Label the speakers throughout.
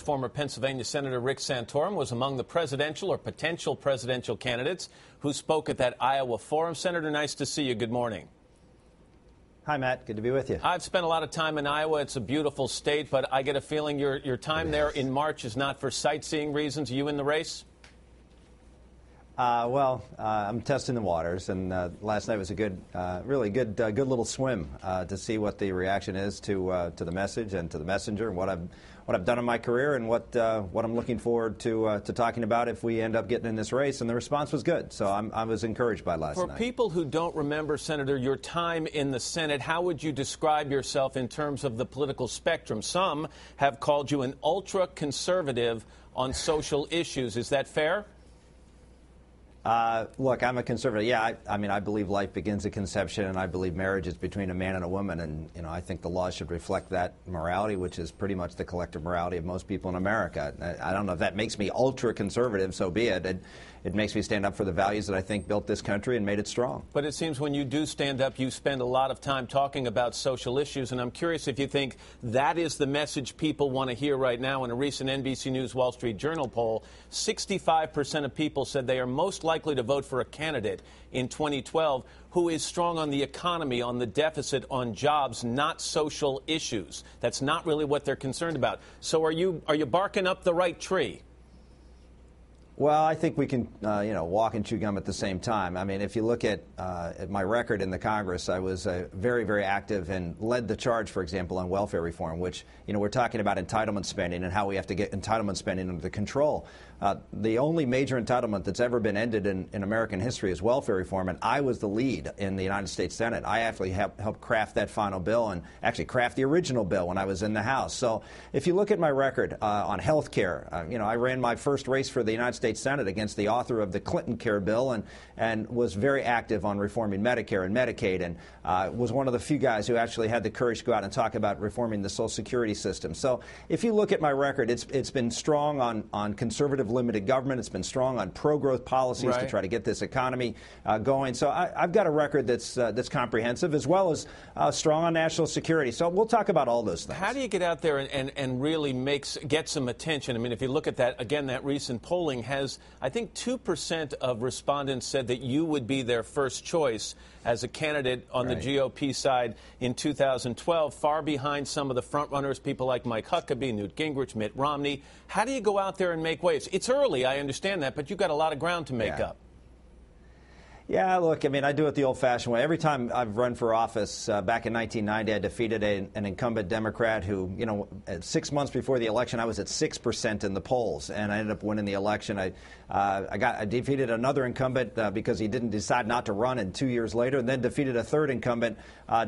Speaker 1: March, former Pennsylvania Senator Rick Santorum was among the presidential or potential presidential candidates who spoke at that Iowa forum. Senator, nice to see you. Good morning.
Speaker 2: Hi, Matt. Good to be with you.
Speaker 1: I've spent a lot of time in Iowa. It's a beautiful state, but I get a feeling your time there in March is not for sightseeing reasons. Are you in the race?
Speaker 2: I'm testing the waters, and last night was a good, really good little swim to see what the reaction is to the message and to the messenger, and what I've done in my career, and what I'm looking forward to talking about if we end up getting in this race. And the response was good, so I was encouraged by last night.
Speaker 1: For people who don't remember, Senator, your time in the Senate, how would you describe yourself in terms of the political spectrum? Some have called you an ultra-conservative on social issues. Is that fair?
Speaker 2: Look, I'm a conservative. Yeah, I mean, I believe life begins at conception, and I believe marriage is between a man and a woman. And, you know, I think the law should reflect that morality, which is pretty much the collective morality of most people in America. I don't know if that makes me ultra-conservative, so be it. It makes me stand up for the values that I think built this country and made it strong.
Speaker 1: But it seems when you do stand up, you spend a lot of time talking about social issues, and I'm curious if you think that is the message people want to hear right now. In a recent NBC News Wall Street Journal poll, 65% of people said they are most likely to vote for a candidate in 2012 who is strong on the economy, on the deficit, on jobs, not social issues. That's not really what they're concerned about. So are you barking up the right tree?
Speaker 2: Well, I think we can, walk and chew gum at the same time. I mean, if you look at my record in the Congress, I was very, very active and led the charge, for example, on welfare reform, which, we're talking about entitlement spending and how we have to get entitlement spending under control. The only major entitlement that's ever been ended in American history is welfare reform, and I was the lead in the United States Senate. I actually helped craft that final bill and actually craft the original bill when I was in the House. So if you look at my record on health care, I ran my first race for the United States Senate against the author of the Clinton Care Bill and was very active on reforming Medicare and Medicaid, and was one of the few guys who actually had the courage to go out and talk about reforming the Social Security system. So if you look at my record, it's been strong on conservative limited government. It's been strong on pro-growth policies to try to get this economy going. So I've got a record that's comprehensive, as well as strong on national security. So we'll talk about all those things.
Speaker 1: How do you get out there and really get some attention? I mean, if you look at that, again, that recent polling has, I think 2% of respondents said that you would be their first choice as a candidate on the GOP side in 2012, far behind some of the frontrunners, people like Mike Huckabee, Newt Gingrich, Mitt Romney. How do you go out there and make waves? It's early, I understand that, but you've got a lot of ground to make up.
Speaker 2: Yeah, look, I mean, I do it the old-fashioned way. Every time I've run for office, back in 1990, I defeated an incumbent Democrat who, 6 months before the election, I was at 6% in the polls, and I ended up winning the election. I defeated another incumbent because he didn't decide not to run, and 2 years later, and then defeated a third incumbent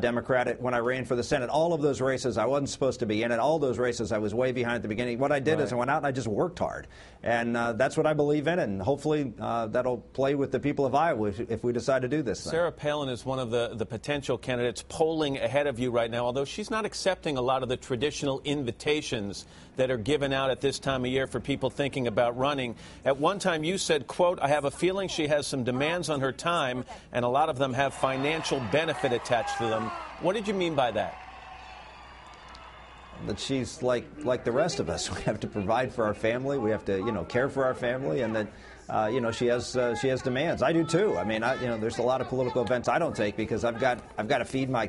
Speaker 2: Democrat when I ran for the Senate. All of those races, I wasn't supposed to be in it. All those races, I was way behind at the beginning. What I did is I went out and I just worked hard, and that's what I believe in, and hopefully that'll play with the people of Iowa if we decide to do this thing.
Speaker 1: Sarah Palin is one of the potential candidates polling ahead of you right now, although she's not accepting a lot of the traditional invitations that are given out at this time of year for people thinking about running. At one time you said, quote, "I have a feeling she has some demands on her time, and a lot of them have financial benefit attached to them." What did you mean by that?
Speaker 2: That she's like the rest of us. We have to provide for our family. We have to, care for our family, and that, she has demands. I do too. I mean, there's a lot of political events I don't take because I've got to feed my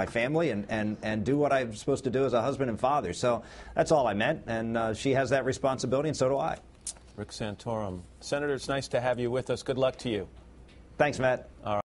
Speaker 2: family and do what I'm supposed to do as a husband and father. So that's all I meant, and she has that responsibility, and so do I.
Speaker 1: Rick Santorum. Senator, it's nice to have you with us. Good luck to you.
Speaker 2: Thanks, Matt.
Speaker 1: All right.